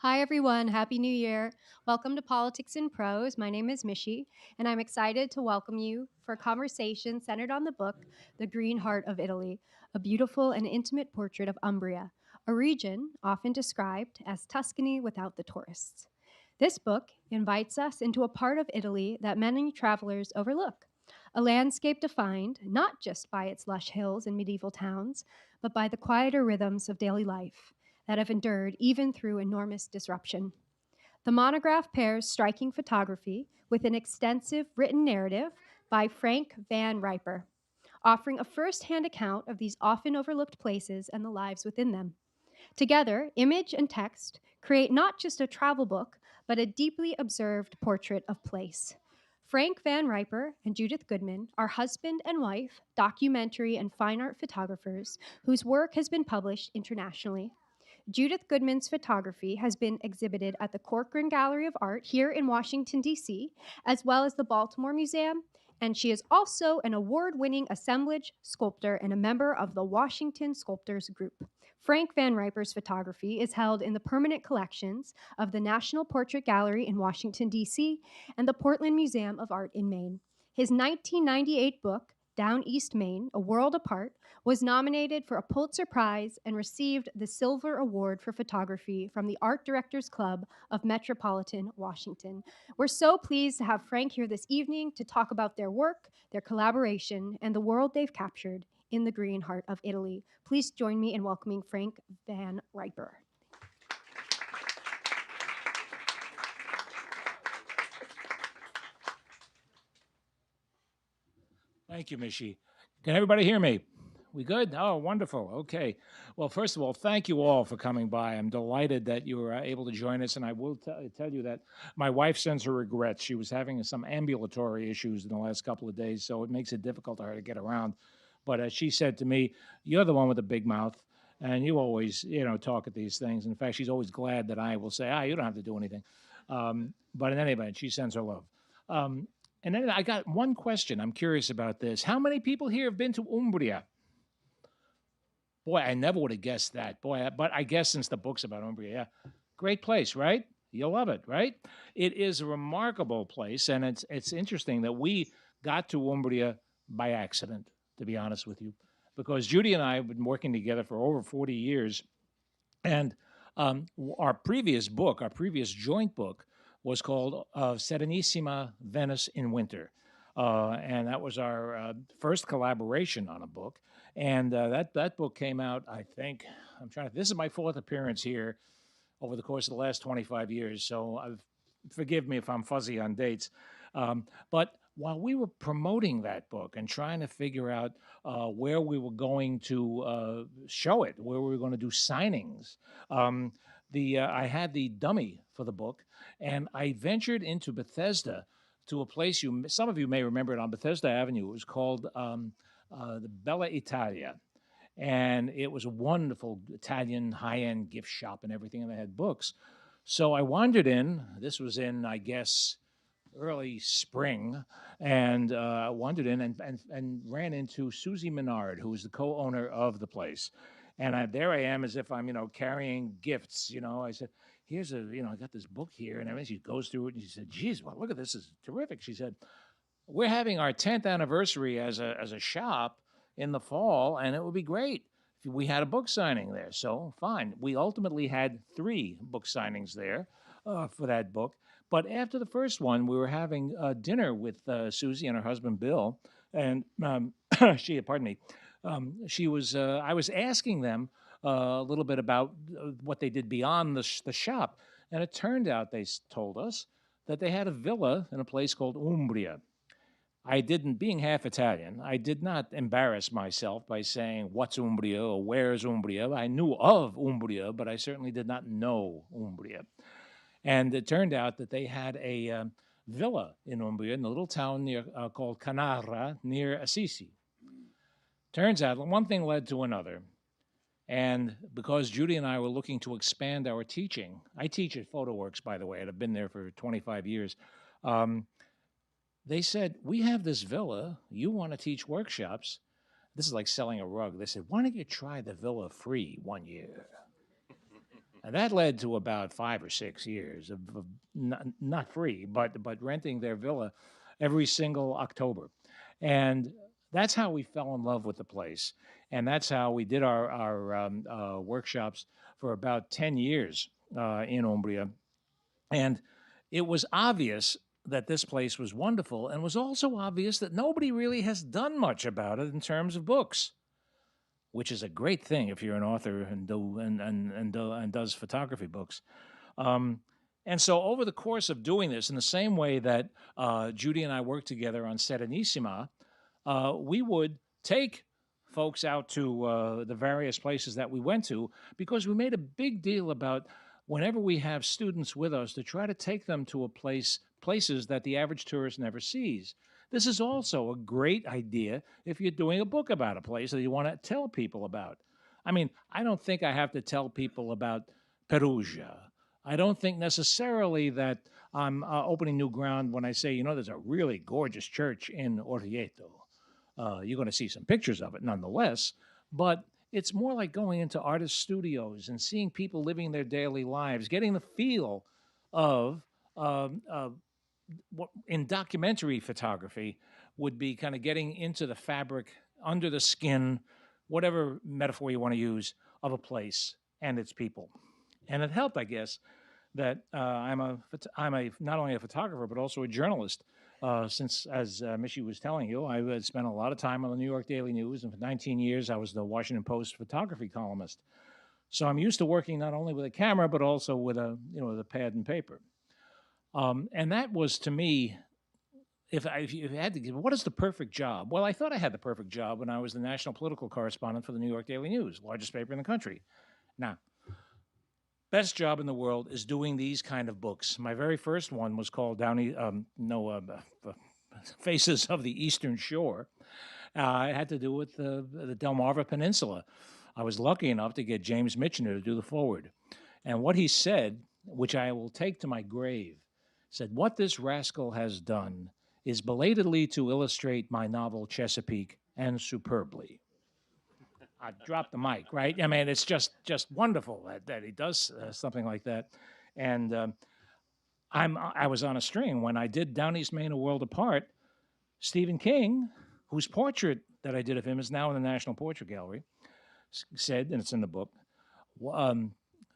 Hi, everyone. Happy New Year. Welcome to Politics and Prose. My name is Mishi, and I'm excited to welcome you for a conversation centered on the book, The Green Heart of Italy, a beautiful and intimate portrait of Umbria, a region often described as Tuscany without the tourists. This book invites us into a part of Italy that many travelers overlook, a landscape defined not just by its lush hills and medieval towns, but by the quieter rhythms of daily life that have endured even through enormous disruption. The monograph pairs striking photography with an extensive written narrative by Frank Van Riper, offering a first-hand account of these often overlooked places and the lives within them. Together, image and text create not just a travel book, but a deeply observed portrait of place. Frank Van Riper and Judith Goodman are husband and wife, documentary and fine art photographers whose work has been published internationally. Judith Goodman's photography has been exhibited at the Corcoran Gallery of Art here in Washington, D.C., as well as the Baltimore Museum, and she is also an award-winning assemblage sculptor and a member of the Washington Sculptors Group. Frank Van Riper's photography is held in the permanent collections of the National Portrait Gallery in Washington, D.C., and the Portland Museum of Art in Maine. His 1998 book, Down East Maine, A World Apart, was nominated for a Pulitzer Prize and received the Silver Award for Photography from the Art Directors Club of Metropolitan Washington. We're so pleased to have Frank here this evening to talk about their work, their collaboration, and the world they've captured in the green heart of Italy. Please join me in welcoming Frank Van Riper. Thank you, Mishi. Can everybody hear me? We good? Oh, wonderful. Okay. Well, first of all, thank you all for coming by. I'm delighted that you were able to join us, and I will tell you that my wife sends her regrets. She was having some ambulatory issues in the last couple of days, so it makes it difficult for her to get around. But as she said to me, "You're the one with the big mouth, and you always, talk at these things." In fact, she's always glad that I will say, you don't have to do anything." But in any event, she sends her love. Um, and then I got one question. I'm curious about this. How many people here have been to Umbria? Boy, I never would have guessed that. But I guess since the book's about Umbria, yeah. Great place, right? You'll love it, right? It is a remarkable place, and it's interesting that we got to Umbria by accident, to be honest with you, because Judy and I have been working together for over 40 years, and our previous book, our previous joint book, was called Serenissima Venice in Winter. And that was our first collaboration on a book. And that book came out, I think, this is my fourth appearance here over the course of the last 25 years. So forgive me if I'm fuzzy on dates. But while we were promoting that book and trying to figure out where we were going to show it, where we were going to do signings, I had the dummy for the book, and I ventured into Bethesda to a place some of you may remember it on Bethesda Avenue. It was called the Bella Italia, and it was a wonderful Italian high-end gift shop and everything, and they had books. So I wandered in. This was in, I guess, early spring, and wandered in and ran into Susie Menard, who was the co-owner of the place. And there I am, as if I'm, carrying gifts. I said, "Here's I got this book here," and everything. She goes through it, and she said, "Geez, well, look at this! This is terrific." She said, "We're having our 10th anniversary as a shop in the fall, and it would be great if we had a book signing there." So fine. We ultimately had 3 book signings there for that book. But after the first one, we were having dinner with Susie and her husband Bill, and pardon me, she was. I was asking them a little bit about what they did beyond the shop, and it turned out they told us that they had a villa in a place called Umbria. I didn't, being half Italian, I did not embarrass myself by saying what's Umbria or where's Umbria. I knew of Umbria, but I certainly did not know Umbria. And it turned out that they had a villa in Umbria, in a little town called Canara, near Assisi. Turns out one thing led to another. And because Judy and I were looking to expand our teaching, I teach at PhotoWorks, by the way, and I've been there for 25 years. They said, "We have this villa. You want to teach workshops?" This is like selling a rug. They said, "Why don't you try the villa free one year?" That led to about 5 or 6 years of not free, but renting their villa every single October, and that's how we fell in love with the place, and that's how we did our workshops for about 10 years in Umbria, and it was obvious that this place was wonderful, and was also obvious that nobody really has done much about it in terms of books, which is a great thing if you're an author and does photography books. Um, and so over the course of doing this, in the same way that Judy and I worked together on Serenissima, we would take folks out to the various places that we went to, because we made a big deal about whenever we have students with us to try to take them to places that the average tourist never sees. This is also a great idea if you're doing a book about a place that you want to tell people about. I mean, I don't think I have to tell people about Perugia. I don't think necessarily that I'm opening new ground when I say, there's a really gorgeous church in Orvieto. You're going to see some pictures of it nonetheless, but it's more like going into artist studios and seeing people living their daily lives, getting the feel of what in documentary photography would be kind of getting into the fabric, under the skin, whatever metaphor you want to use, of a place and its people. And it helped, I guess, that I'm not only a photographer but also a journalist. Since, as Michi was telling you, I spent a lot of time on the New York Daily News, and for 19 years I was the Washington Post photography columnist. So I'm used to working not only with a camera but also with a pad and paper. And that was, to me, if you had to give, what is the perfect job? Well, I thought I had the perfect job when I was the national political correspondent for the New York Daily News, largest paper in the country. Now, best job in the world is doing these kind of books. My very first one was called Faces of the Eastern Shore. It had to do with the Delmarva Peninsula. I was lucky enough to get James Michener to do the foreword. And what he said, which I will take to my grave, said, "What this rascal has done is belatedly to illustrate my novel Chesapeake, and superbly." I dropped the mic, right? I mean, it's just wonderful that he does something like that. And I was on a string when I did Down East Maine, A World Apart. Stephen King, whose portrait that I did of him is now in the National Portrait Gallery, said, and it's in the book,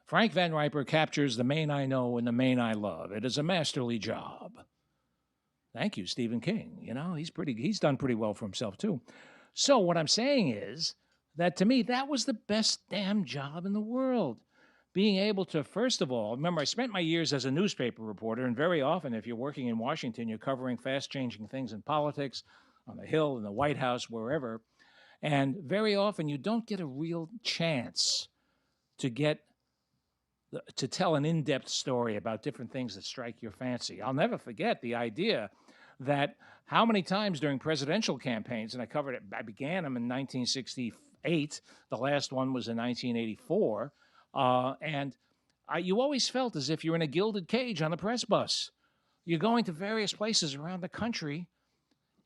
Frank Van Riper captures the Maine I know and the Maine I love. It is a masterly job. Thank you, Stephen King. He's done pretty well for himself too. So what I'm saying is that, to me, that was the best damn job in the world. Being able to, first of all, remember, I spent my years as a newspaper reporter, and very often, if you're working in Washington, you're covering fast-changing things in politics, on the Hill, in the White House, wherever. And very often, you don't get a real chance to tell an in-depth story about different things that strike your fancy. I'll never forget the idea that how many times during presidential campaigns, and I began them in 1968, the last one was in 1984, you always felt as if you're in a gilded cage on the press bus. You're going to various places around the country,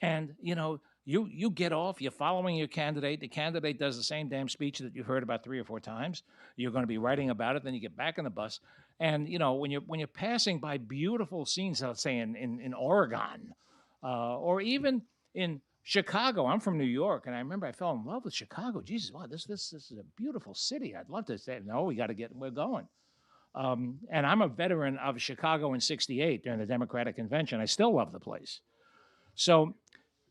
and you get off, you're following your candidate. The candidate does the same damn speech that you've heard about 3 or 4 times. You're going to be writing about it. Then you get back on the bus. And, when you're passing by beautiful scenes, let's say in Oregon, or even in Chicago. I'm from New York, and I remember I fell in love with Chicago. Jesus, wow, this is a beautiful city. I'd love to say, no, we're going. And I'm a veteran of Chicago in '68 during the Democratic Convention. I still love the place. So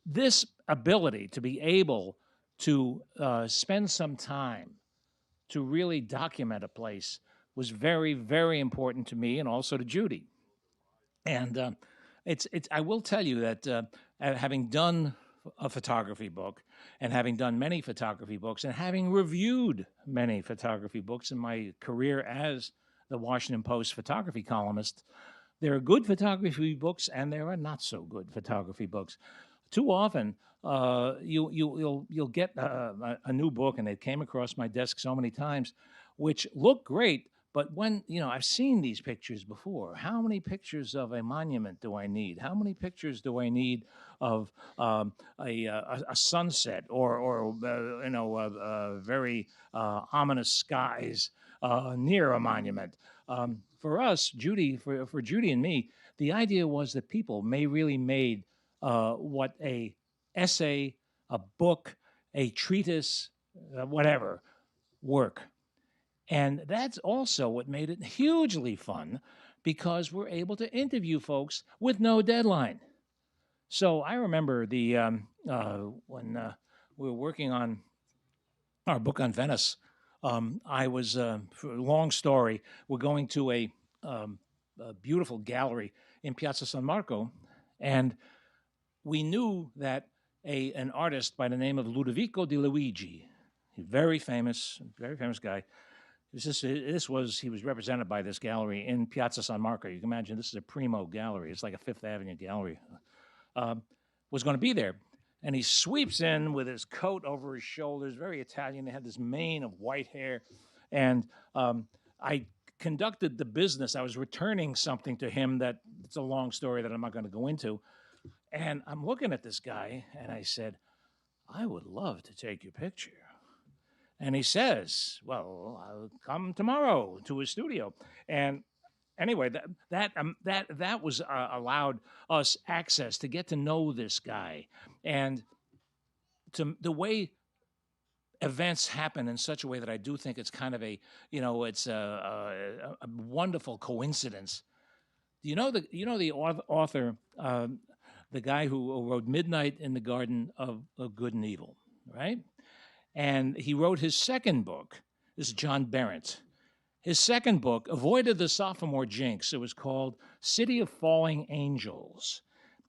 this ability to be able to spend some time to really document a place was very, very important to me, and also to Judy. And I will tell you that having done a photography book, and having done many photography books, and having reviewed many photography books in my career as the Washington Post photography columnist, there are good photography books and there are not so good photography books. Too often, you'll get a new book, and it came across my desk so many times, which look great, but when I've seen these pictures before. How many pictures of a monument do I need? How many pictures do I need of a sunset, or very ominous skies? near a monument. For us, for Judy and me, the idea was that people may really made what a essay, a book, a treatise, whatever, work. And that's also what made it hugely fun because we're able to interview folks with no deadline. So I remember when we were working on our book on Venice. I was, for a long story, we're going to a beautiful gallery in Piazza San Marco, and we knew that an artist by the name of Ludovico di Luigi, very famous guy. He was represented by this gallery in Piazza San Marco. You can imagine this is a primo gallery. It's like a Fifth Avenue gallery. Was going to be there. And he sweeps in with his coat over his shoulders, very Italian. He had this mane of white hair. And I conducted the business. I was returning something to him that it's a long story that I'm not going to go into. And I'm looking at this guy and I said, I would love to take your picture. And he says, well, I'll come tomorrow to his studio. And anyway, that was allowed us access to get to know this guy, and to the way events happen in such a way that I do think it's kind of it's a wonderful coincidence. The author, the guy who wrote Midnight in the Garden of Good and Evil, right? And he wrote his second book. This is John Berendt. His second book avoided the sophomore jinx. It was called City of Falling Angels.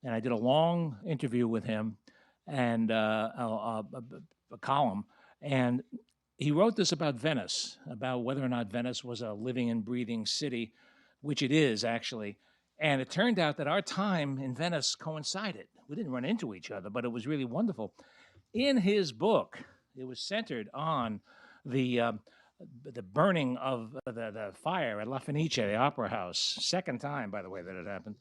And I did a long interview with him and a column. And he wrote this about Venice, about whether or not Venice was a living and breathing city, which it is, actually. And it turned out that our time in Venice coincided. We didn't run into each other, but it was really wonderful. In his book, it was centered on the burning of the fire at La Fenice, the opera house. Second time, by the way, that it happened.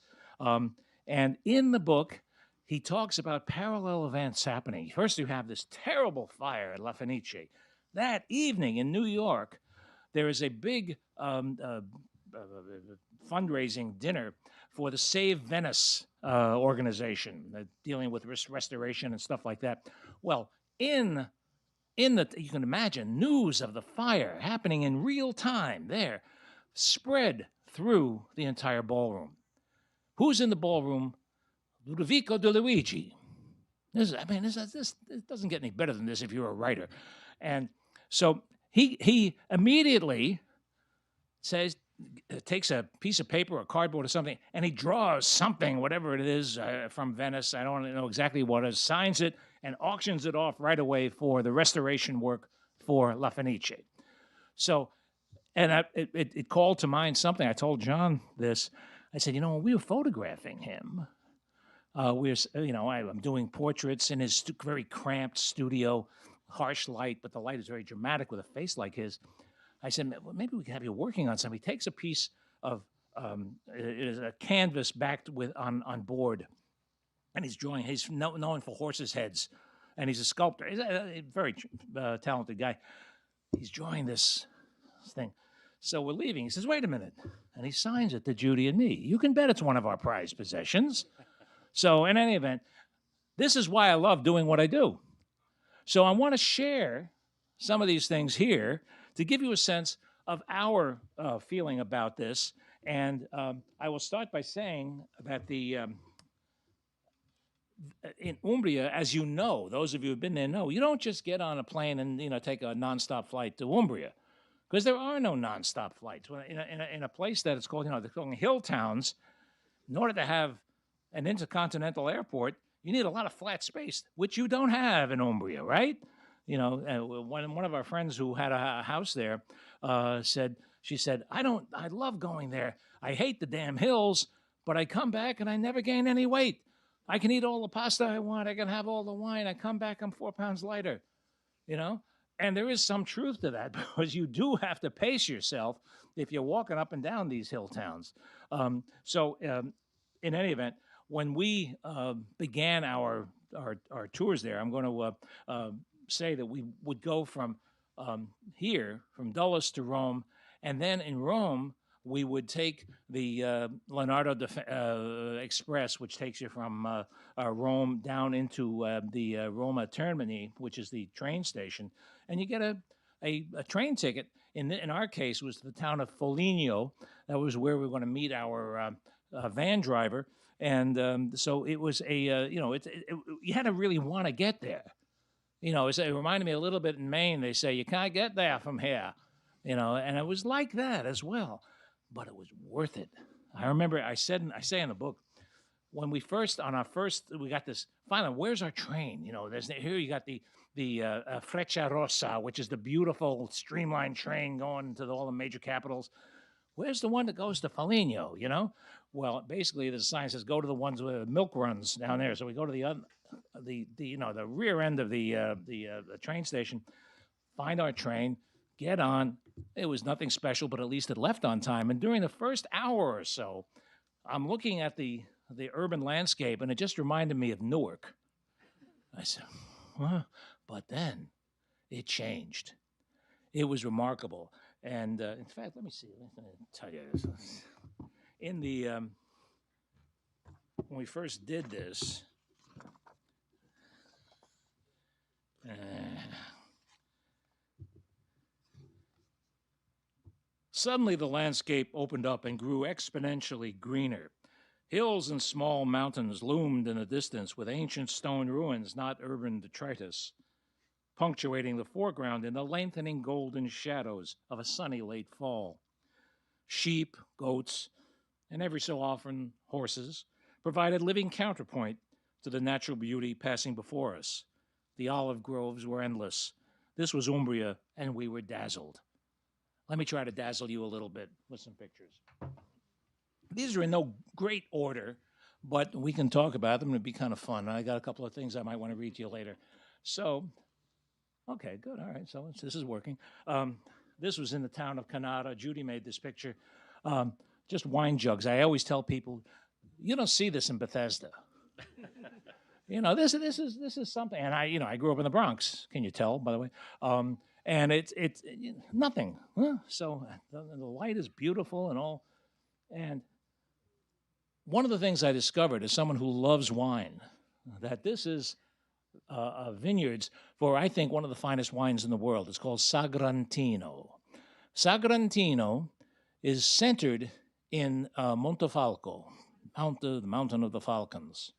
And in the book, he talks about parallel events happening. First, you have this terrible fire at La Fenice. That evening in New York, there is a big fundraising dinner for the Save Venice organization, dealing with restoration and stuff like that. Well, you can imagine news of the fire happening in real time there, spread through the entire ballroom. Who's in the ballroom? Ludovico di Luigi. This doesn't get any better than this if you're a writer. And so he immediately takes a piece of paper or cardboard or something, and he draws something, whatever it is, from Venice. I don't know exactly what it is, signs it, and auctions it off right away for the restoration work for La Fenice. So, and it called to mind something. I told John this. I said, when we were photographing him, I'm doing portraits in his very cramped studio, harsh light, but the light is very dramatic with a face like his. I said, maybe we can have you working on something. He takes a piece of it is a canvas backed with on board, and he's drawing. He's known for horses' heads, and he's a sculptor. He's a very talented guy. He's drawing this thing. So we're leaving. He says, wait a minute. And he signs it to Judy and me. You can bet it's one of our prized possessions. So in any event, this is why I love doing what I do. So I want to share some of these things here to give you a sense of our feeling about this. And I will start by saying that in Umbria, as you know, those of you who've been there know, you don't just get on a plane and take a nonstop flight to Umbria, because there are no nonstop flights. In a place that it's called, they're calling hill towns, in order to have an intercontinental airport, you need a lot of flat space, which you don't have in Umbria, right? One of our friends who had a house there said, I love going there. I hate the damn hills, but I come back and I never gain any weight. I can eat all the pasta I want. I can have all the wine. I come back, I'm 4 pounds lighter, And there is some truth to that, because you do have to pace yourself if you're walking up and down these hill towns. In any event, when we began our tours there, I'm going to say that we would go from here, from Dulles to Rome, And then in Rome, we would take the Leonardo Express, which takes you from Rome down into the Roma Termini, which is the train station, and you get a train ticket. In our case, was the town of Foligno. That was where we were going to meet our van driver, and so it was you had to really want to get there. It reminded me a little bit in Maine. They say you can't get there from here, and it was like that as well, but it was worth it. I remember I say in the book, when we got this finally, where's our train? There's here you got the Freccia Rossa, which is the beautiful streamlined train going to all the major capitals. Where's the one that goes to Foligno? Well, basically the sign says go to the ones where the milk runs down there. So we go to the rear end of the train station, find our train, get on. It was nothing special, but at least it left on time. And during the first hour or so, I'm looking at the urban landscape, and it just reminded me of Newark. I said, huh? But then it changed. It was remarkable. And in fact, let me see. Let me tell you this. In the when we first did this, suddenly the landscape opened up and grew exponentially greener. Hills and small mountains loomed in the distance with ancient stone ruins, not urban detritus, punctuating the foreground in the lengthening golden shadows of a sunny late fall. Sheep, goats, and every so often horses provided living counterpoint to the natural beauty passing before us. The olive groves were endless. This was Umbria, and we were dazzled. Let me try to dazzle you a little bit with some pictures. These are in no great order, but we can talk about them. It'd be kind of fun. I got a couple of things I might want to read to you later. So, okay, good. All right, so this is working. This was in the town of Canada. Judy made this picture. Just wine jugs. I always tell people, you don't see this in Bethesda. This is something. And I grew up in the Bronx. Can you tell, by the way? And it's nothing. Huh? So the light is beautiful and all. And one of the things I discovered as someone who loves wine, that this is vineyards for, I think, one of the finest wines in the world. It's called Sagrantino. Sagrantino is centered in Montefalco, the mountain of the Falcons.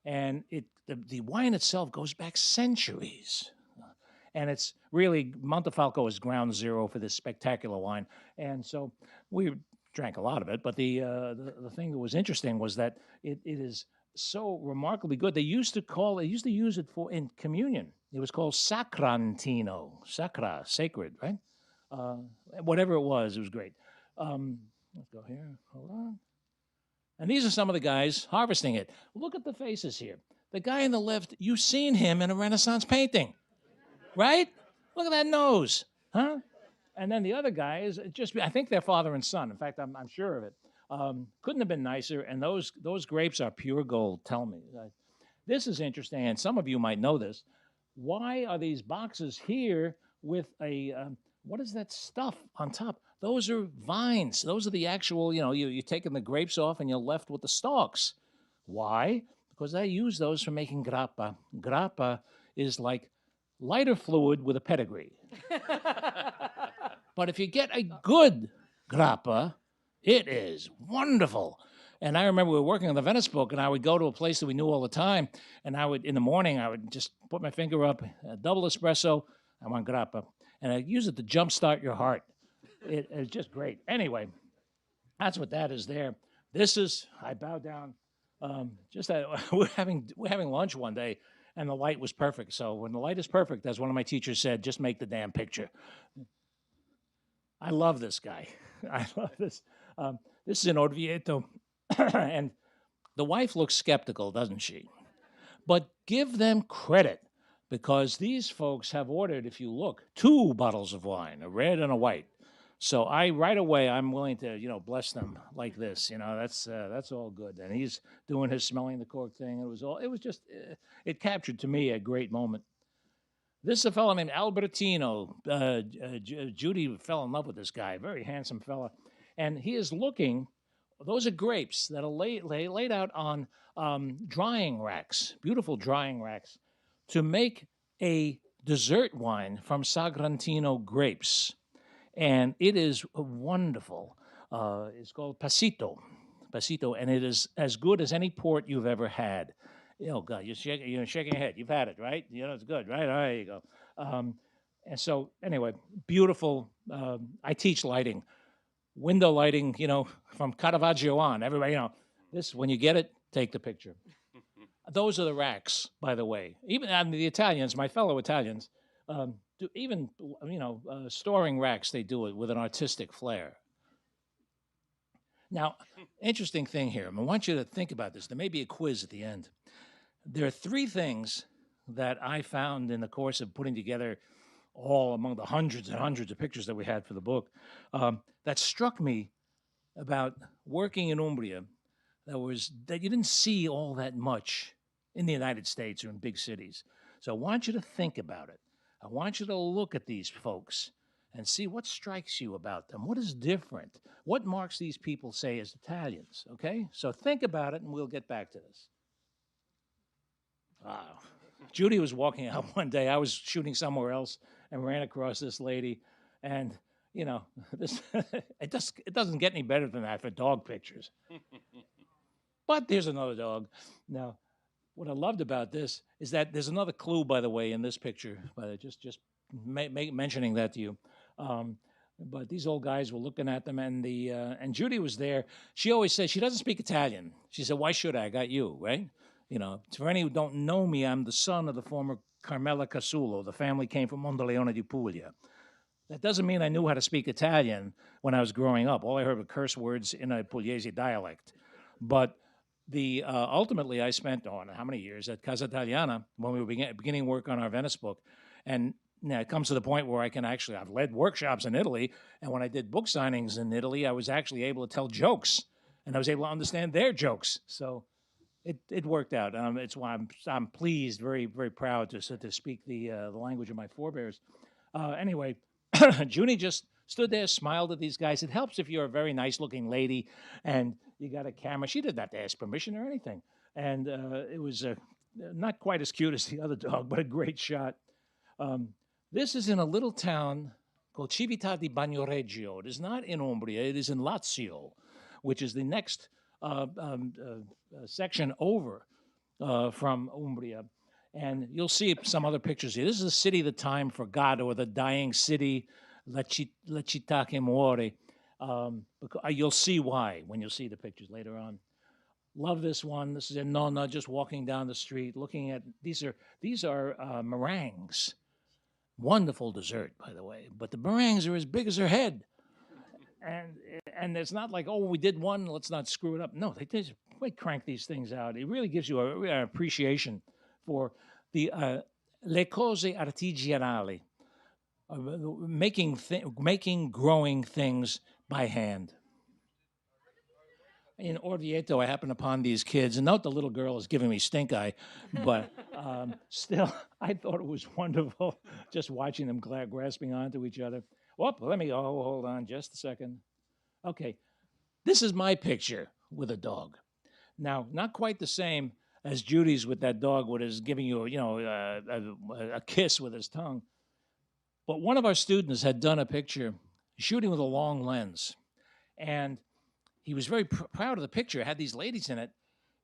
And the wine itself goes back centuries. And it's really, Montefalco is ground zero for this spectacular wine. And so we drank a lot of it, but the thing that was interesting was that it is so remarkably good. They used to use it in communion. It was called Sacrantino, sacra, sacred, right? Whatever it was great. Let's go here, hold on. And these are some of the guys harvesting it. Look at the faces here. The guy on the left, you've seen him in a Renaissance painting, right? Look at that nose, huh? And then the other guy is I think they're father and son. In fact, I'm sure of it. Couldn't have been nicer. And those grapes are pure gold, tell me. This is interesting, and some of you might know this. Why are these boxes here with what is that stuff on top? Those are vines. Those are the actual, you're taking the grapes off and you're left with the stalks. Why? Because I use those for making grappa. Grappa is like lighter fluid with a pedigree. But if you get a good grappa, it is wonderful. And I remember we were working on the Venice book, and I would go to a place that we knew all the time, and in the morning, I would just put my finger up, a double espresso, I want grappa. And I use it to jumpstart your heart. It's just great. Anyway, that's what that is there. This is, I bow down. We're having lunch one day, and the light was perfect. So when the light is perfect, as one of my teachers said, just make the damn picture. I love this guy. I love this. This is an Orvieto, and the wife looks skeptical, doesn't she? But give them credit, because these folks have ordered, if you look, 2 bottles of wine, a red and a white. So right away, I'm willing to, bless them like this. That's all good. And he's doing his smelling the cork thing. It captured to me a great moment. This is a fellow named Albertino. Judy fell in love with this guy, very handsome fella. And he is looking, those are grapes that are laid out on drying racks, beautiful drying racks, to make a dessert wine from Sagrantino grapes. And it is wonderful. It's called Pasito, and it is as good as any port you've ever had. Oh God, you're shaking your head. You've had it, right? You know it's good, right? All right, there you go. And so, anyway, beautiful. I teach lighting, window lighting. From Caravaggio on. Everybody, this when you get it, take the picture. Those are the racks, by the way. Even the Italians, my fellow Italians, do even storing racks. They do it with an artistic flair. Now, interesting thing here. I want you to think about this. There may be a quiz at the end. There are three things that I found in the course of putting together all among the hundreds and hundreds of pictures that we had for the book that struck me about working in Umbria that you didn't see all that much in the United States or in big cities. So I want you to think about it. I want you to look at these folks and see what strikes you about them. What is different? What marks these people, say, as Italians? Okay? So think about it, and we'll get back to this. Wow. Judy was walking out one day. I was shooting somewhere else and ran across this lady. And, this it doesn't get any better than that for dog pictures. But there's another dog. Now, what I loved about this is that there's another clue, by the way, in this picture. But just mentioning that to you. But these old guys were looking at them, and Judy was there. She always said she doesn't speak Italian. She said, "Why should I? I got you, right?" For any who don't know me, I'm the son of the former Carmela Casulo. The family came from Mondeleone di Puglia. That doesn't mean I knew how to speak Italian when I was growing up. All I heard were curse words in a Pugliese dialect. But ultimately, I spent how many years at Casa Italiana when we were beginning work on our Venice book, and it comes to the point where I've led workshops in Italy, and when I did book signings in Italy, I was actually able to tell jokes, and I was able to understand their jokes. So it worked out. It's why I'm pleased, very very proud to speak the language of my forebears. Anyway, Junie just stood there, smiled at these guys. It helps if you're a very nice looking lady and you got a camera. She didn't have to ask permission or anything, and it was not quite as cute as the other dog, but a great shot. This is in a little town called Civita di Bagnoregio. It is not in Umbria. It is in Lazio, which is the next section over from Umbria. And you'll see some other pictures here. This is the city the time forgot, or the dying city, La città che muore. You'll see why when you'll see the pictures later on. Love this one. This is a nonna just walking down the street, looking at these are meringues. Wonderful dessert, by the way. But the meringues are as big as her head, and it's not like, oh, we did one, let's not screw it up. No, they crank these things out. It really gives you an appreciation for the le cose artigianali, making growing things by hand. In Orvieto, I happened upon these kids, and note the little girl is giving me stink eye, but still, I thought it was wonderful just watching them grasping onto each other. Hold on just a second. Okay, this is my picture with a dog. Now, not quite the same as Judy's with that dog, what is giving you, a kiss with his tongue. But one of our students had done a picture shooting with a long lens, and he was very proud of the picture. It had these ladies in it,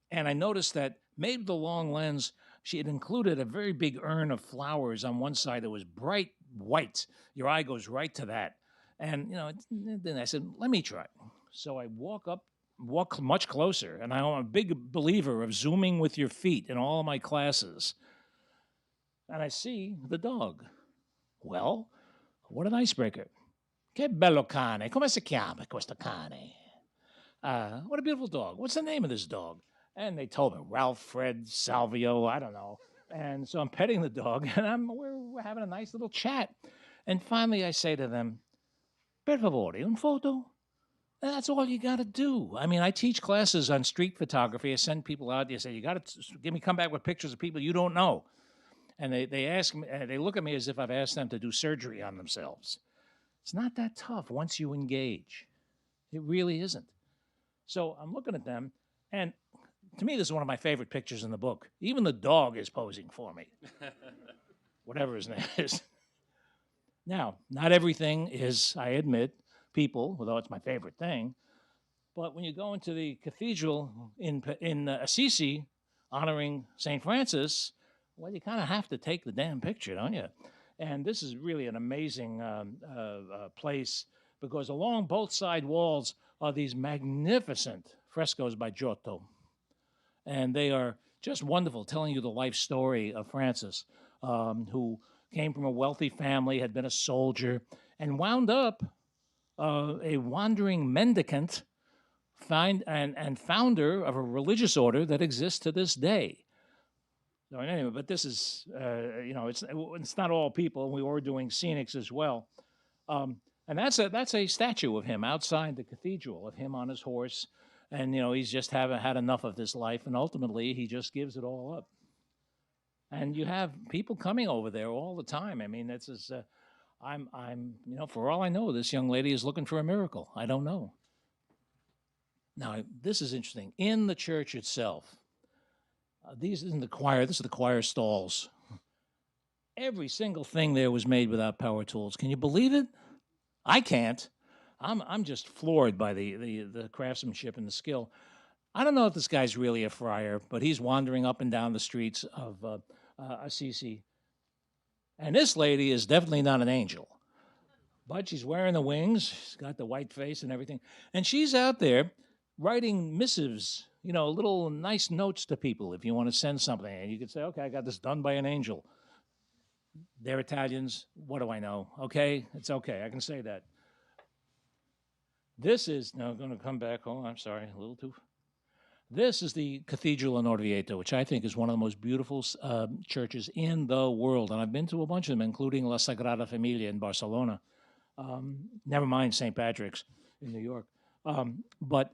and I noticed that made with the long lens, she had included a very big urn of flowers on one side that was bright white. Your eye goes right to that. And, then I said, let me try. So I walk much closer, and I'm a big believer of zooming with your feet in all of my classes. And I see the dog. Well, what an icebreaker. Che bello cane. Come si chiama questo cane? What a beautiful dog. What's the name of this dog? And they told me, Ralph, Fred, Salvio, I don't know. And so I'm petting the dog, and we're having a nice little chat. And finally I say to them, per favore, un photo? And that's all you got to do. I mean, I teach classes on street photography. I send people out. They say, you got to come back with pictures of people you don't know. and they ask me, they look at me as if I've asked them to do surgery on themselves. It's not that tough once you engage. It really isn't. So I'm looking at them, and to me, this is one of my favorite pictures in the book. Even the dog is posing for me, whatever his name is. Now, not everything is, I admit, people, although it's my favorite thing. But when you go into the cathedral in Assisi, honoring St. Francis, well, you kind of have to take the damn picture, don't you? And this is really an amazing place because along both side walls are these magnificent frescoes by Giotto. And they are just wonderful, telling you the life story of Francis, who came from a wealthy family, had been a soldier, and wound up a wandering mendicant and founder of a religious order that exists to this day. So anyway, but this is, it's not all people. We were doing scenics as well. And that's a statue of him outside the cathedral, of him on his horse. And, he's just haven't had enough of this life. And ultimately, he just gives it all up. And you have people coming over there all the time. I mean, this is, for all I know, this young lady is looking for a miracle. I don't know. Now, this is interesting. In the church itself, these isn't the choir. This is the choir stalls. Every single thing there was made without power tools. Can you believe it? I can't. I'm just floored by the craftsmanship and the skill. I don't know if this guy's really a friar, but he's wandering up and down the streets of Assisi. And this lady is definitely not an angel. But she's wearing the wings. She's got the white face and everything. And she's out there writing missives, little nice notes to people if you want to send something. And you could say, okay, I got this done by an angel. They're Italians. What do I know? Okay, it's okay. I can say that. This is, now I'm going to come back. Oh, I'm sorry, a little too. This is the Cathedral in Orvieto, which I think is one of the most beautiful churches in the world. And I've been to a bunch of them, including La Sagrada Familia in Barcelona. Never mind St. Patrick's in New York. But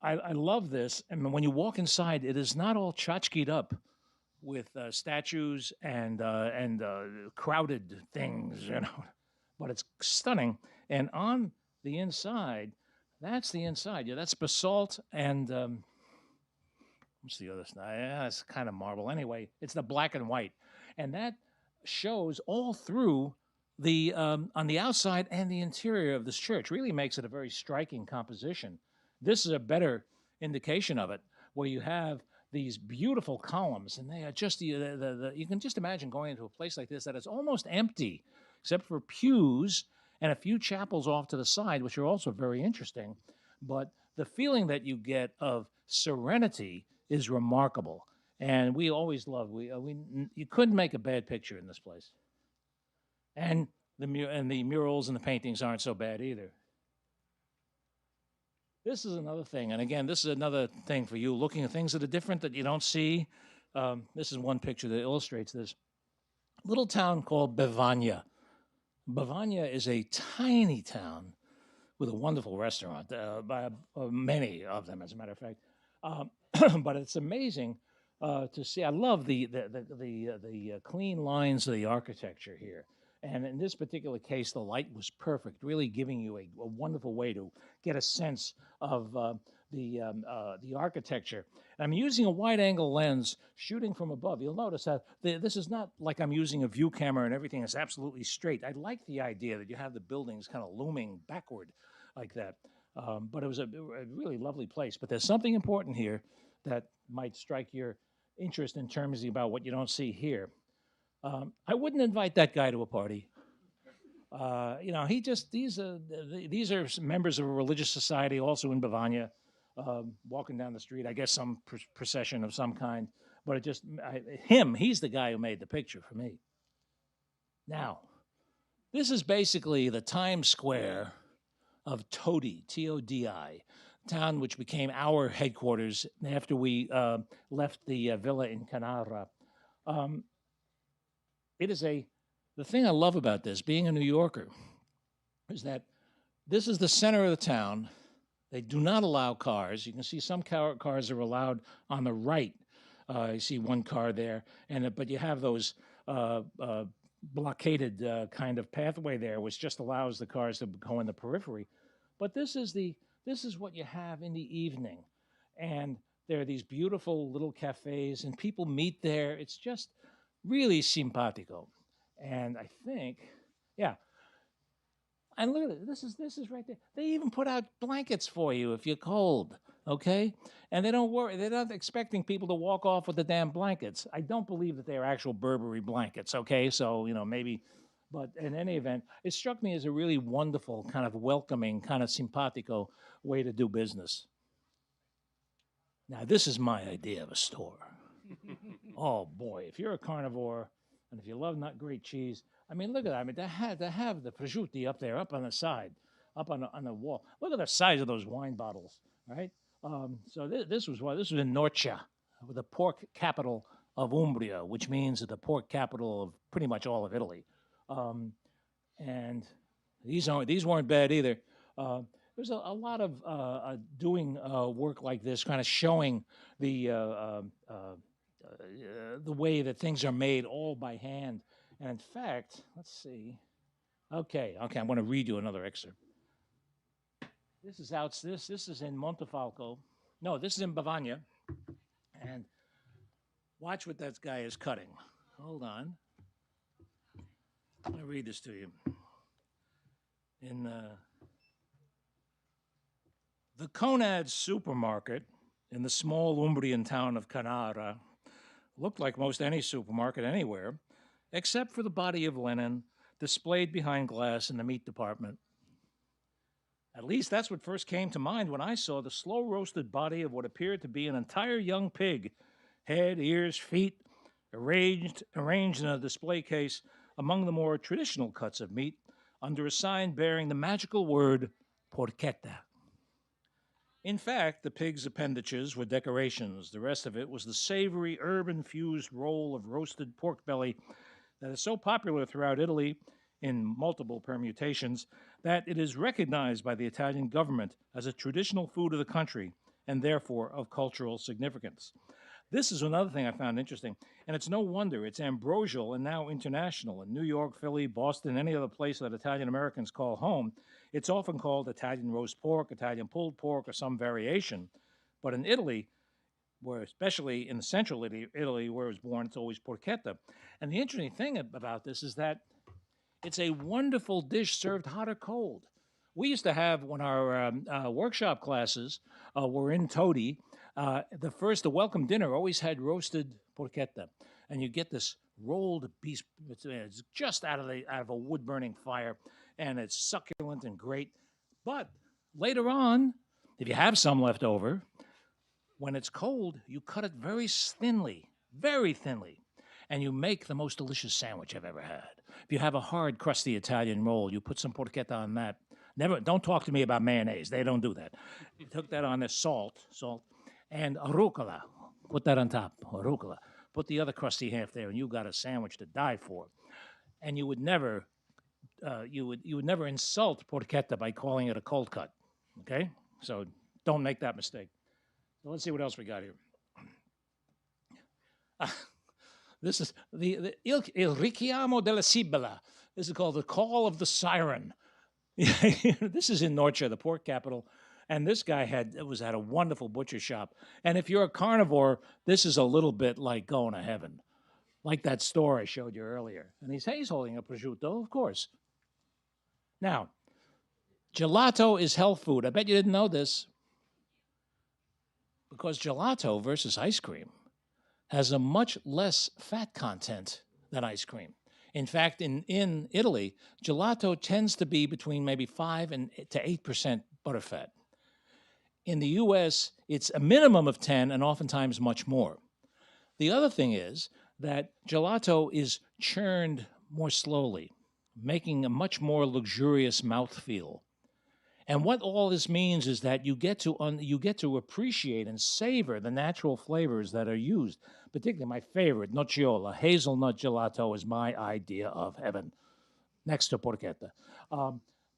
I love this. And when you walk inside, it is not all tchotchked up with statues and crowded things, but it's stunning. And on the inside, that's the inside. Yeah, that's basalt and what's the other side? Yeah, it's kind of marble. Anyway, it's the black and white, and that shows all through the on the outside and the interior of this church. Really makes it a very striking composition. This is a better indication of it, where you have these beautiful columns, and they are just you can just imagine going into a place like this that is almost empty, except for pews and a few chapels off to the side, which are also very interesting. But the feeling that you get of serenity is remarkable, and we always love. You couldn't make a bad picture in this place, and the murals and the paintings aren't so bad either. This is another thing, and again, this is another thing for you, looking at things that are different that you don't see. This is one picture that illustrates this. Little town called Bevagna. Bevagna is a tiny town with a wonderful restaurant, by many of them, as a matter of fact. But it's amazing to see. I love the clean lines of the architecture here. And in this particular case, the light was perfect, really giving you a wonderful way to get a sense of the architecture. And I'm using a wide-angle lens shooting from above. You'll notice that this is not like I'm using a view camera and everything is absolutely straight. I like the idea that you have the buildings kind of looming backward like that. But it was a really lovely place. But there's something important here that might strike your interest in terms about what you don't see here. I wouldn't invite that guy to a party. These are members of a religious society also in Bevagna, walking down the street. I guess some procession of some kind. But he's the guy who made the picture for me. Now, this is basically the Times Square of Todi, T-O-D-I, town which became our headquarters after we left the villa in Canara. The thing I love about this, being a New Yorker, is that this is the center of the town. They do not allow cars. You can see some cars are allowed on the right. You see one car there, but you have those blockaded kind of pathway there, which just allows the cars to go in the periphery. But this is what you have in the evening, and there are these beautiful little cafes, and people meet there. It's just really simpatico, and I think, yeah. And look at it. This is right there. They even put out blankets for you if you're cold. Okay, and they don't worry. They're not expecting people to walk off with the damn blankets. I don't believe that they're actual Burberry blankets. Okay, so maybe, but in any event, it struck me as a really wonderful, kind of welcoming, kind of simpatico way to do business. Now, this is my idea of a store. Oh boy, if you're a carnivore and if you love not great cheese, I mean, look at that. I mean, they have the prosciutti up there, up on the side, up on the wall. Look at the size of those wine bottles, right? So this was in Norcia, the pork capital of Umbria, which means the pork capital of pretty much all of Italy. And these weren't bad either. There's a lot of doing work like this, kind of showing the way that things are made all by hand. And in fact, let's see. Okay, I'm going to read you another excerpt. This is in Montefalco. No, this is in Bavagne. And watch what that guy is cutting. Hold on. I'm going to read this to you. In the Conad supermarket in the small Umbrian town of Canara looked like most any supermarket anywhere, except for the body of linen displayed behind glass in the meat department. At least that's what first came to mind when I saw the slow-roasted body of what appeared to be an entire young pig, head, ears, feet, arranged in a display case among the more traditional cuts of meat under a sign bearing the magical word porchetta. In fact, the pig's appendages were decorations. The rest of it was the savory, herb-infused roll of roasted pork belly that is so popular throughout Italy in multiple permutations that it is recognized by the Italian government as a traditional food of the country and therefore of cultural significance. This is another thing I found interesting, and it's no wonder. It's ambrosial and now international. In New York, Philly, Boston, any other place that Italian Americans call home, it's often called Italian roast pork, Italian pulled pork, or some variation. But in Italy, where especially in the central Italy where it was born, it's always porchetta. And the interesting thing about this is that it's a wonderful dish served hot or cold. We used to have, when our workshop classes were in Todi, the welcome dinner always had roasted porchetta. And you get this rolled beef, it's just out of a wood-burning fire, and it's succulent and great. But later on, if you have some left over, when it's cold, you cut it very thinly, and you make the most delicious sandwich I've ever had. If you have a hard, crusty Italian roll, you put some porchetta on that. Don't talk to me about mayonnaise. They don't do that. You took that on the salt, and rucola. Put that on top, rucola. Put the other crusty half there, and you got a sandwich to die for. And you would never, insult porchetta by calling it a cold cut. Okay, so don't make that mistake. So let's see what else we got here. This is il richiamo della Sibylla. This is called the call of the siren. This is in Norcia, the pork capital, and this guy had a wonderful butcher shop. And if you're a carnivore, this is a little bit like going to heaven, like that store I showed you earlier. And he's holding a prosciutto, of course. Now, gelato is health food. I bet you didn't know this, because gelato versus ice cream has a much less fat content than ice cream. In fact, in Italy, gelato tends to be between maybe 5 to 8% butterfat. In the US, it's a minimum of 10 and oftentimes much more. The other thing is that gelato is churned more slowly, making a much more luxurious mouthfeel. And what all this means is that you get to appreciate and savor the natural flavors that are used. Particularly my favorite, nocciola, hazelnut gelato is my idea of heaven, next to porchetta.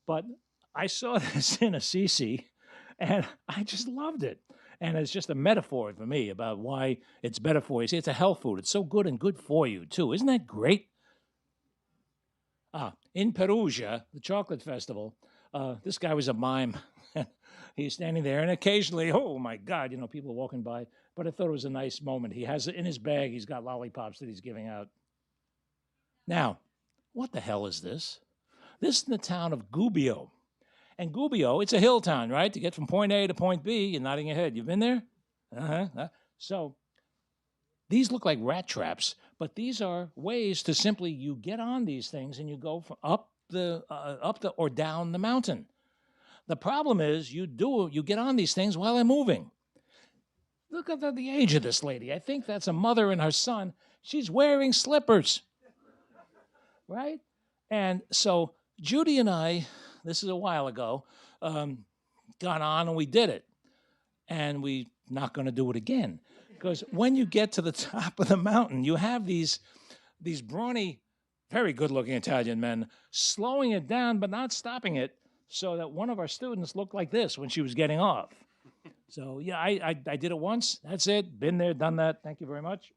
But I saw this in Assisi, and I just loved it. And it's just a metaphor for me about why it's better for you. See, it's a health food. It's so good and good for you, too. Isn't that great? In Perugia, the chocolate festival, this guy was a mime. He's standing there, and occasionally, oh my God, people are walking by. But I thought it was a nice moment. He has in his bag, he's got lollipops that he's giving out. Now, what the hell is this? This is the town of Gubbio. And Gubbio, it's a hill town, right? To get from point A to point B, you're nodding your head. You've been there? So these look like rat traps, but these are ways to simply, you get on these things and you go from up the or down the mountain. The problem is you get on these things while they're moving. Look at the age of this lady. I think that's a mother and her son. She's wearing slippers, right? And so Judy and I, this is a while ago, got on and we did it. And we're not going to do it again. Because when you get to the top of the mountain, you have these brawny, very good-looking Italian men slowing it down but not stopping it, so that one of our students looked like this when she was getting off. So yeah, I did it once. That's it. Been there, done that. Thank you very much.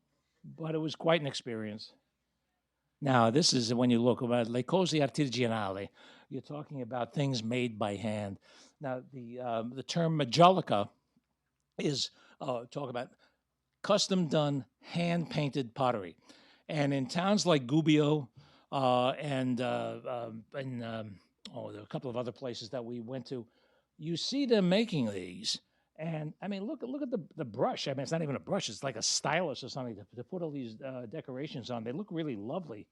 But it was quite an experience. Now, this is when you look about le cose artigianali. You're talking about things made by hand. Now, the term majolica is talk about custom-done, hand-painted pottery. And in towns like Gubbio and there are a couple of other places that we went to, you see them making these. And I mean, look at the brush. I mean, it's not even a brush. It's like a stylus or something to put all these decorations on. They look really lovely.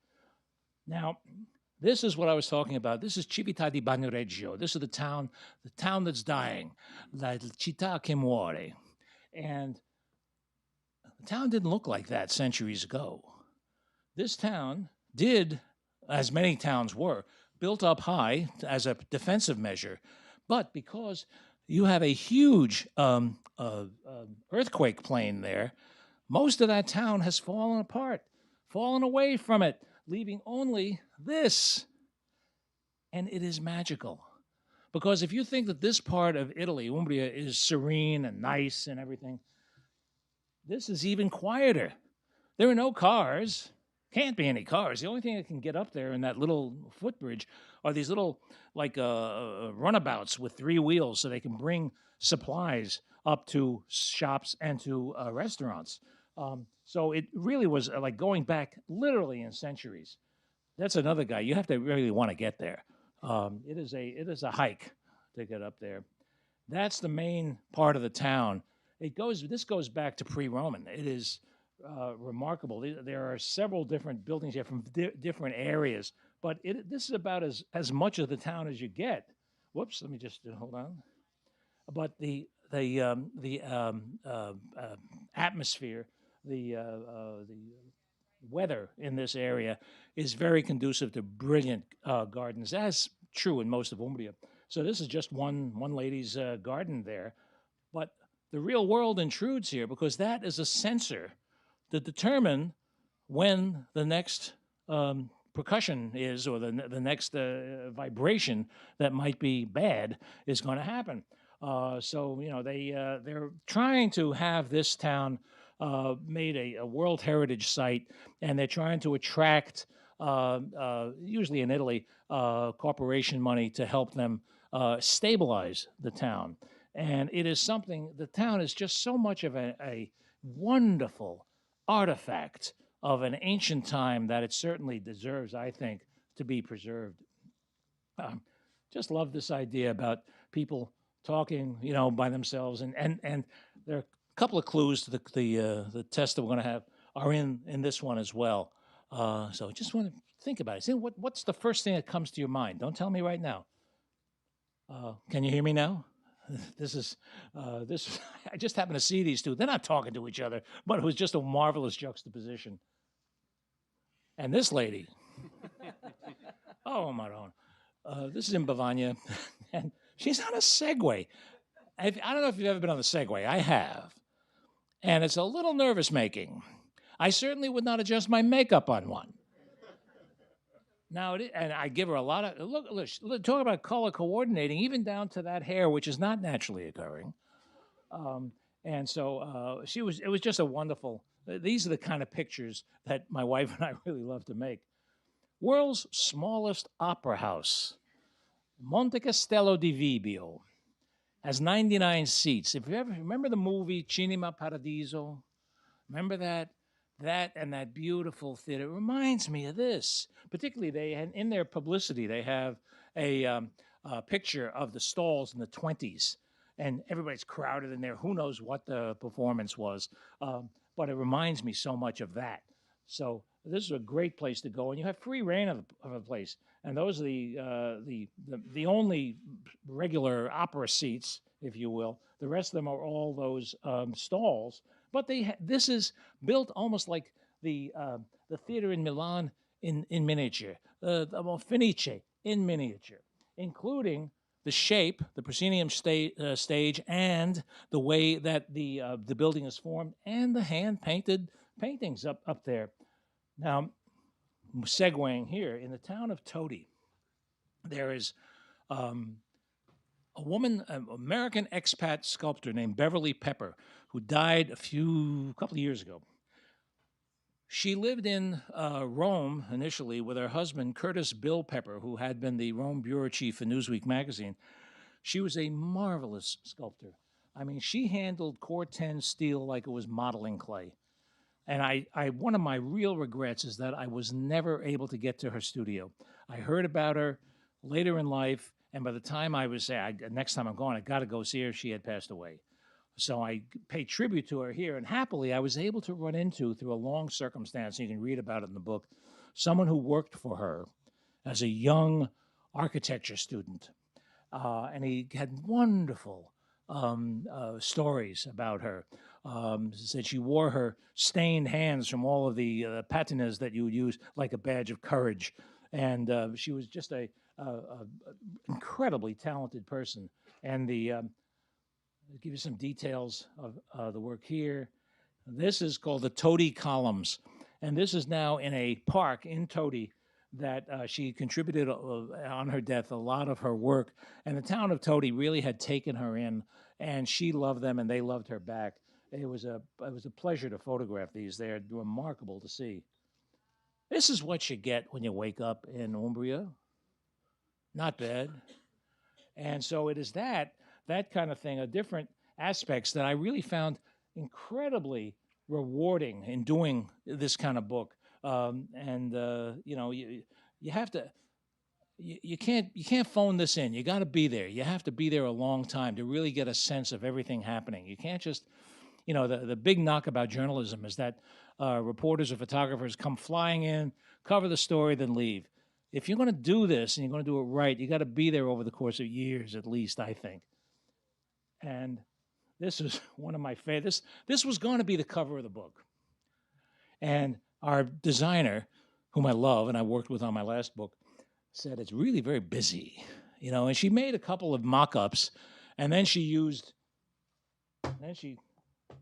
Now, this is what I was talking about. This is Città di Bagnoregio. This is the town that's dying, la città che muore. And the town didn't look like that centuries ago. This town did, as many towns were, built up high as a defensive measure. But because you have a huge earthquake plain there, most of that town has fallen apart, fallen away from it, leaving only this. And it is magical. Because if you think that this part of Italy, Umbria, is serene and nice and everything, this is even quieter. There are no cars. Can't be any cars. The only thing that can get up there in that little footbridge are these little, like, runabouts with 3 wheels so they can bring supplies up to shops and to restaurants. So it really was like going back literally in centuries. That's another guy. You have to really want to get there. It is a hike to get up there. That's the main part of the town. This goes back to pre-Roman. It is remarkable. There are several different buildings here from different areas, but this is about as much of the town as you get. Whoops, let me just hold on. But the atmosphere, the weather in this area is very conducive to brilliant gardens, as true in most of Umbria. So this is just one lady's garden there, but the real world intrudes here because that is a sensor to determine when the next percussion is, or the next vibration that might be bad is going to happen. So they're trying to have this town made a World Heritage Site, and they're trying to attract, usually in Italy, corporation money to help them stabilize the town. And it is something, the town is just so much of a wonderful artifact of an ancient time that it certainly deserves, I think, to be preserved. Just love this idea about people talking, by themselves. And there are a couple of clues to the test that we're going to have are in this one as well. So just want to think about it. See, what's the first thing that comes to your mind? Don't tell me right now. Can you hear me now? This. I just happened to see these two. They're not talking to each other, but it was just a marvelous juxtaposition. And this lady, oh, Maron, this is in Bavaria, and she's on a Segway. I don't know if you've ever been on the Segway. I have, and it's a little nervous-making. I certainly would not adjust my makeup on one. Now, and I give her a lot of, look, talk about color coordinating, even down to that hair, which is not naturally occurring. And so it was just a wonderful, these are the kind of pictures that my wife and I really love to make. World's smallest opera house, Monte Castello di Vibio, has 99 seats. If you ever remember the movie Cinema Paradiso, remember that? That and that beautiful theater. It reminds me of this. Particularly, they had in their publicity, they have a picture of the stalls in the 20s, and everybody's crowded in there. Who knows what the performance was? But it reminds me so much of that. So this is a great place to go, and you have free reign of the place. And those are the only regular opera seats, if you will. The rest of them are all those stalls. But this is built almost like the theater in Milan in miniature, the Fenice in miniature, including the shape, the proscenium stage, and the way that the building is formed, and the hand painted paintings up there. Now, segueing here, in the town of Todi, there is a woman, an American expat sculptor named Beverly Pepper, who died a couple of years ago. She lived in Rome initially with her husband, Curtis Bill Pepper, who had been the Rome bureau chief for Newsweek magazine. She was a marvelous sculptor. I mean, she handled Corten steel like it was modeling clay. And one of my real regrets is that I was never able to get to her studio. I heard about her later in life, and by the time I was there, next time I'm going, I got to go see her. She had passed away. So I paid tribute to her here, and happily I was able to run into, through a long circumstance, you can read about it in the book, someone who worked for her as a young architecture student. And he had wonderful stories about her. Said she wore her stained hands from all of the patinas that you would use like a badge of courage. And she was just a incredibly talented person. And I'll give you some details of the work here. This is called the Todi Columns. And this is now in a park in Todi that she contributed on her death a lot of her work. And the town of Todi really had taken her in, and she loved them and they loved her back. It was a pleasure to photograph these. They're remarkable to see. This is what you get when you wake up in Umbria. Not bad. And so it is that kind of thing, different aspects that I really found incredibly rewarding in doing this kind of book. You have to. You can't phone this in. You got to be there. You have to be there a long time to really get a sense of everything happening. You can't just, the big knock about journalism is that reporters or photographers come flying in, cover the story, then leave. If you're going to do this and you're going to do it right, you got to be there over the course of years at least, I think. And this was one of my favorites. This was going to be the cover of the book. And our designer, whom I love and I worked with on my last book, said it's really very busy, and she made a couple of mock-ups, and then she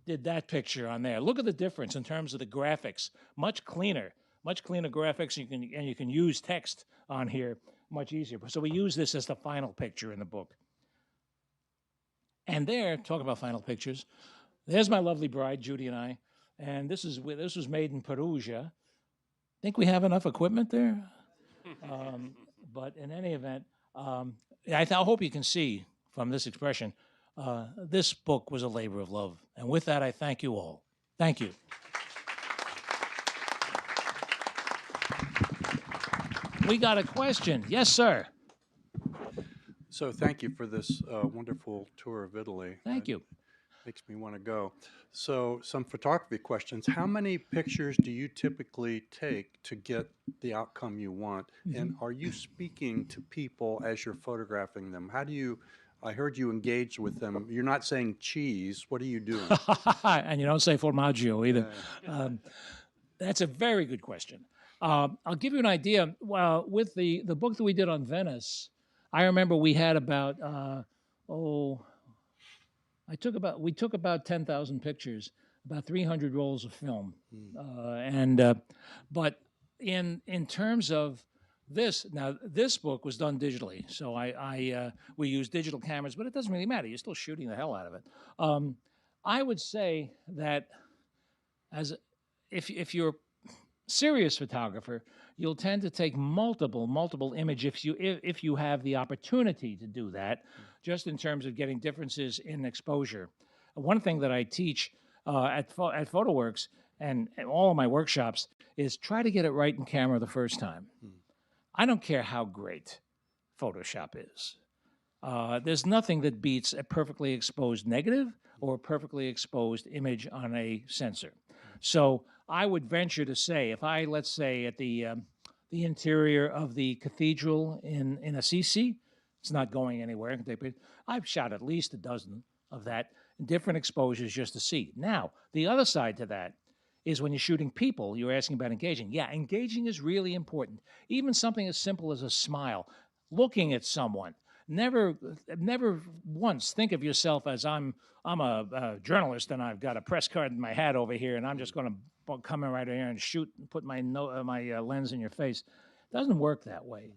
did that picture on there. Look at the difference in terms of the graphics. Much cleaner graphics. You can use text on here much easier. So we use this as the final picture in the book. And there, talk about final pictures, there's my lovely bride, Judy and I, and this was made in Perugia. Think we have enough equipment there? But in any event, I hope you can see from this expression, this book was a labor of love. And with that, I thank you all. Thank you. We got a question. Yes, sir. So thank you for this wonderful tour of Italy. Thank you. Makes me want to go. So some photography questions. How many pictures do you typically take to get the outcome you want? Mm-hmm. And are you speaking to people as you're photographing them? I heard you engage with them. You're not saying cheese. What are you doing? And you don't say formaggio either. That's a very good question. I'll give you an idea. Well, with the book that we did on Venice, I remember we had about, we took about 10,000 pictures, about 300 rolls of film. But in terms of this, now this book was done digitally. So we use digital cameras, but it doesn't really matter. You're still shooting the hell out of it. I would say that if you're a serious photographer, you'll tend to take multiple image if you have the opportunity to do that, just in terms of getting differences in exposure. One thing that I teach at PhotoWorks and all of my workshops is try to get it right in camera the first time. I don't care how great Photoshop is. There's nothing that beats a perfectly exposed negative or a perfectly exposed image on a sensor. So I would venture to say, if I, let's say, at the interior of the cathedral in Assisi, it's not going anywhere. I've shot at least a dozen of that, different exposures just to see. Now, the other side to that is when you're shooting people, you're asking about engaging. Yeah, engaging is really important. Even something as simple as a smile, looking at someone. Never once think of yourself as I'm a journalist and I've got a press card in my hat over here and I'm just going to come in right here and shoot and put my lens in your face. It doesn't work that way.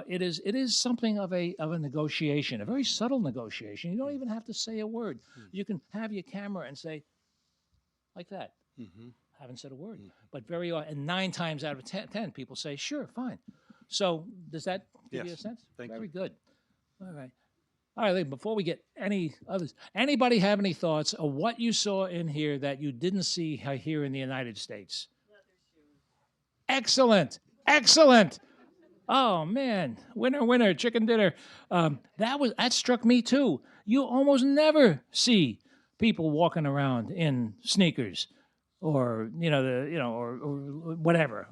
It is something of a negotiation, a very subtle negotiation. You don't even have to say a word. You can have your camera and say, like that. Haven't said a word. But and 9 times out of 10, people say, sure, fine. So does that give you a sense? Very good. All right. All right, before we get any others, anybody have any thoughts of what you saw in here that you didn't see here in the United States? Excellent. Excellent. Oh, man. Winner, winner, chicken dinner. That struck me, too. You almost never see people walking around in sneakers or, or whatever,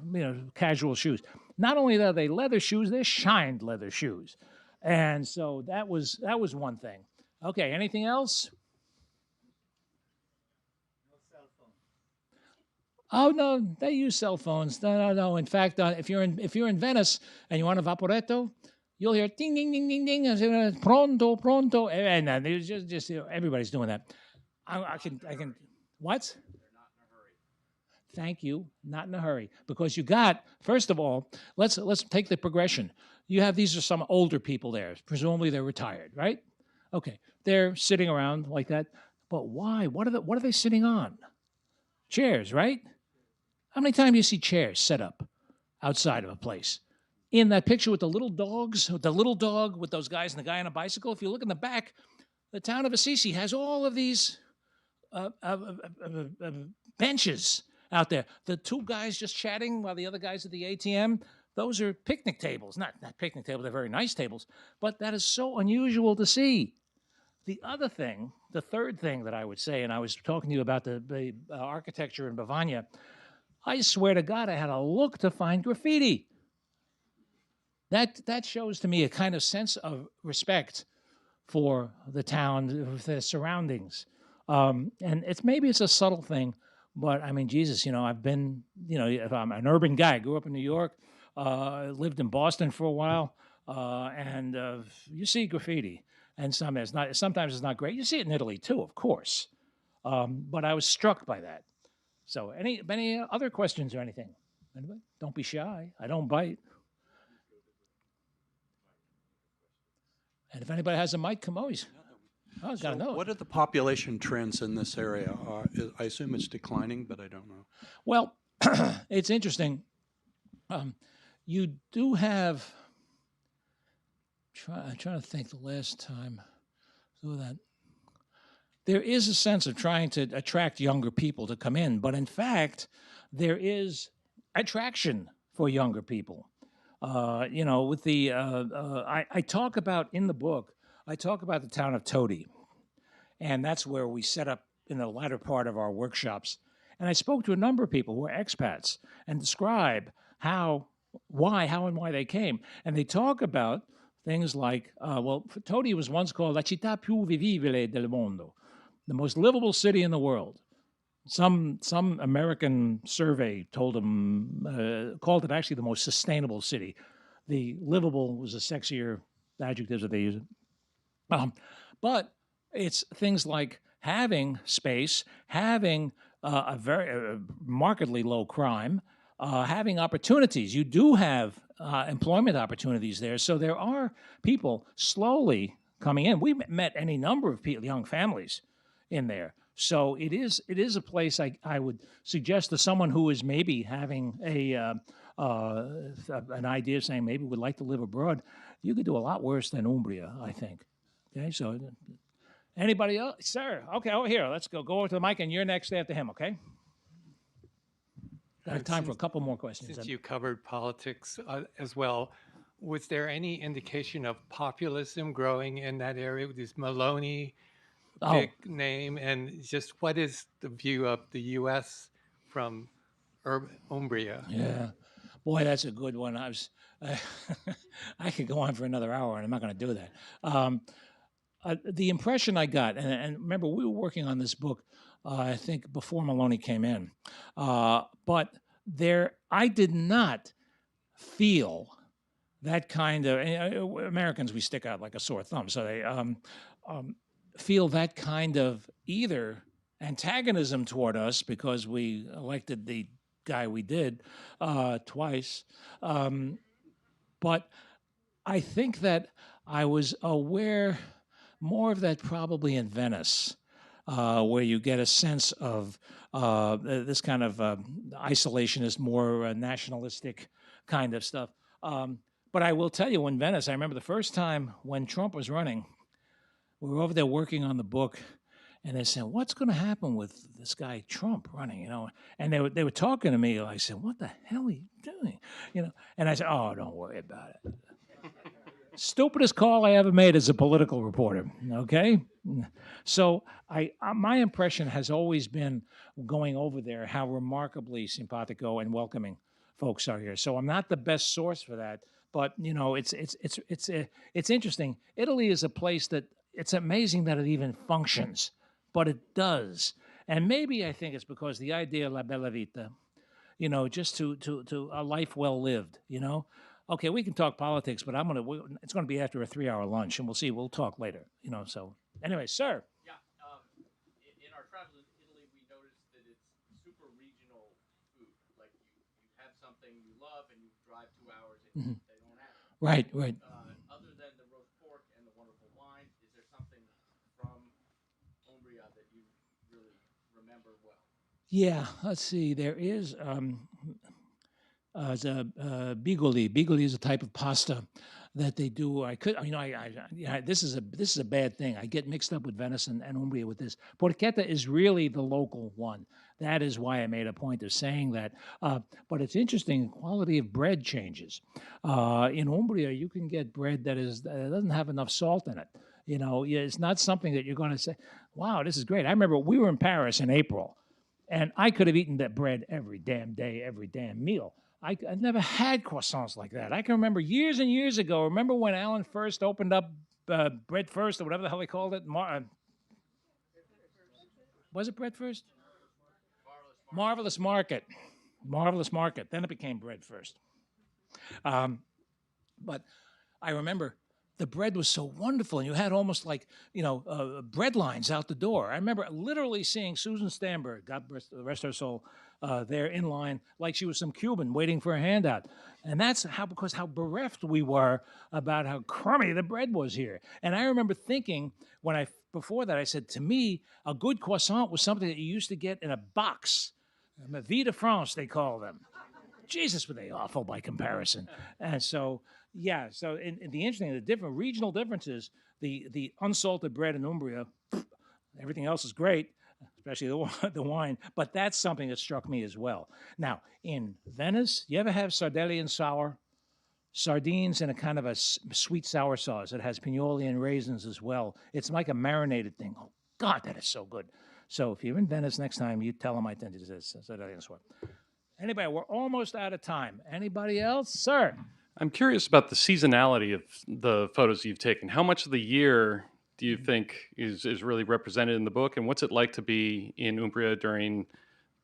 casual shoes. Not only are they leather shoes, they're shined leather shoes. And so that was one thing. Okay, anything else? No cell phone. Oh no, they use cell phones. No. In fact, if you're in Venice and you want a vaporetto, you'll hear ding ding ding ding ding, and pronto pronto, and there's just everybody's doing that. I can what? Thank you. Not in a hurry. Because you got, first of all, let's take the progression. These are some older people there. Presumably they're retired, right? Okay. They're sitting around like that. But why? What are they sitting on? Chairs, right? How many times do you see chairs set up outside of a place? In that picture with the little dogs, with the little dog with those guys and the guy on a bicycle, if you look in the back, the town of Assisi has all of these benches out there. The 2 guys just chatting while the other guy's at the ATM, those are picnic tables. Not picnic tables, they're very nice tables, but that is so unusual to see. The other thing, the third thing that I would say, and I was talking to you about the architecture in Bavaria, I swear to God, I had to look to find graffiti. That shows to me a kind of sense of respect for the town, the surroundings. And maybe it's a subtle thing, but I mean, Jesus, I've been, if I'm an urban guy, grew up in New York, lived in Boston for a while, and you see graffiti, and sometimes it's not great. You see it in Italy too, of course, but I was struck by that. So, any other questions or anything? Anybody? Don't be shy. I don't bite. And if anybody has a mic, come always. Oh, So gotta know. what are the population trends in this area? I assume it's declining, but I don't know. Well, it's interesting. You do have. I'm trying to think the last time. So that there is a sense of trying to attract younger people to come in, but in fact, there is attraction for younger people. With the I talk about in the book. I talk about the town of Todi, and that's where we set up in the latter part of our workshops. And I spoke to a number of people who are expats and describe how and why they came. And they talk about things like, Todi was once called la città più vivibile del mondo, the most livable city in the world. Some American survey called it actually the most sustainable city. The livable was a sexier adjective that they use. But it's things like having space, having a very markedly low crime, having opportunities. You do have employment opportunities there. So there are people slowly coming in. We met any number of young families in there. So it is a place I would suggest to someone who is maybe having an idea of saying maybe would like to live abroad. You could do a lot worse than Umbria, I think. Okay, so anybody else, sir? Okay, over here. Let's go over to the mic, and you're next after him. Okay. I have time for a couple more questions. Since you covered politics as well, was there any indication of populism growing in that area with this Maloney Oh, big name? And just what is the view of the U.S. from Umbria? yeah. Boy, that's a good one. I could go on for another hour, and I'm not going to do that. The impression I got, and remember, we were working on this book, I think, before Maloney came in, but I did not feel that kind of Americans. We stick out like a sore thumb, so they feel that kind of either antagonism toward us because we elected the guy we did twice, but I think that I was aware more of that probably in Venice, where you get a sense of this kind of isolationist, more nationalistic kind of stuff. But I will tell you, in Venice, I remember the first time when Trump was running, we were over there working on the book, and they said, "What's going to happen with this guy Trump running?" And they were talking to me. I said, "What the hell are you doing?" And I said, "Oh, don't worry about it." Stupidest call I ever made as a political reporter. Okay, so my impression has always been going over there how remarkably simpatico and welcoming folks are here. So I'm not the best source for that, but it's interesting. Italy is a place that it's amazing that it even functions, but it does. And maybe I think it's because the idea of la bella vita, just to a life well lived. Okay, we can talk politics, but it's gonna be after a 3-hour lunch, and we'll see. We'll talk later. So anyway, sir. Yeah, in our travels in Italy, we noticed that it's super regional food. Like you have something you love, and you drive 2 hours, and they don't have it. Right. Other than the roast pork and the wonderful wine, is there something from Umbria that you really remember well? Yeah. Let's see. There is bigoli. Bigoli is a type of pasta that they do. This is a bad thing. I get mixed up with Venice and Umbria with this. Porchetta is really the local one. That is why I made a point of saying that. But it's interesting. Quality of bread changes. In Umbria, you can get bread that doesn't have enough salt in it. It's not something that you're going to say, "Wow, this is great." I remember we were in Paris in April, and I could have eaten that bread every damn day, every damn meal. I never had croissants like that. I can remember years and years ago. Remember when Alan first opened up Bread First or whatever the hell they called it? Was it Bread First? Marvelous Market. Then it became Bread First. But I remember the bread was so wonderful, and you had almost like bread lines out the door. I remember literally seeing Susan Stamberg, God rest her soul, there in line like she was some Cuban waiting for a handout. And that's because how bereft we were about how crummy the bread was here. And I remember thinking before that, I said, to me, a good croissant was something that you used to get in a box. Vie de France, they call them. Jesus, were they awful by comparison. And so, yeah, in the interesting, the different regional differences, the unsalted bread in Umbria, everything else is great, especially the wine, but that's something that struck me as well. Now, in Venice, you ever have sardelli and sour? Sardines in a kind of a sweet sour sauce. It has pinoli and raisins as well. It's like a marinated thing. Oh, God, that is so good. So if you're in Venice next time, you tell them I think it is sardelli and sour. Anybody, we're almost out of time. Anybody else? Sir? I'm curious about the seasonality of the photos you've taken. How much of the year do you think is really represented in the book, and what's it like to be in Umbria during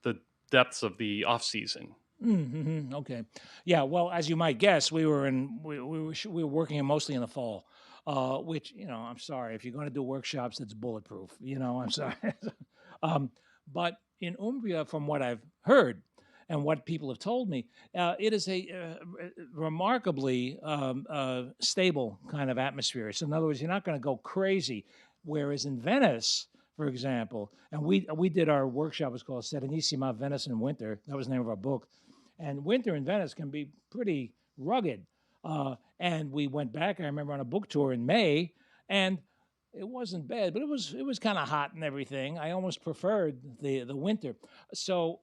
the depths of the off season? Mm-hmm. Okay, yeah. Well, as you might guess, we were working mostly in the fall, which I'm sorry if you're going to do workshops, it's bulletproof. I'm sorry, but in Umbria, from what I've heard and what people have told me, it is a remarkably stable kind of atmosphere. So in other words, you're not going to go crazy. Whereas in Venice, for example. And we did our workshop, it was called Serenissima Venice in Winter. That was the name of our book. And winter in Venice can be pretty rugged. And we went back, I remember, on a book tour in May, and it wasn't bad, but it was kind of hot and everything. I almost preferred the winter. So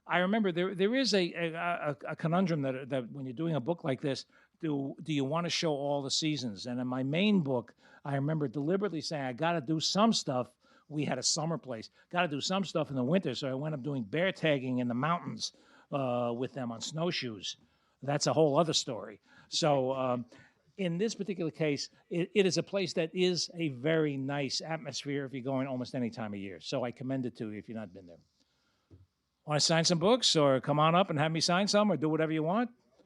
I remember there is a conundrum that when you're doing a book like this, do you want to show all the seasons? And in my main book, I remember deliberately saying, I got to do some stuff. We had a summer place. Got to do some stuff in the winter. So I went up doing bear tagging in the mountains with them on snowshoes. That's a whole other story. So in this particular case, it is a place that is a very nice atmosphere if you're going almost any time of year. So I commend it to you if you've not been there. Want to sign some books, or come on up and have me sign some, or do whatever you want?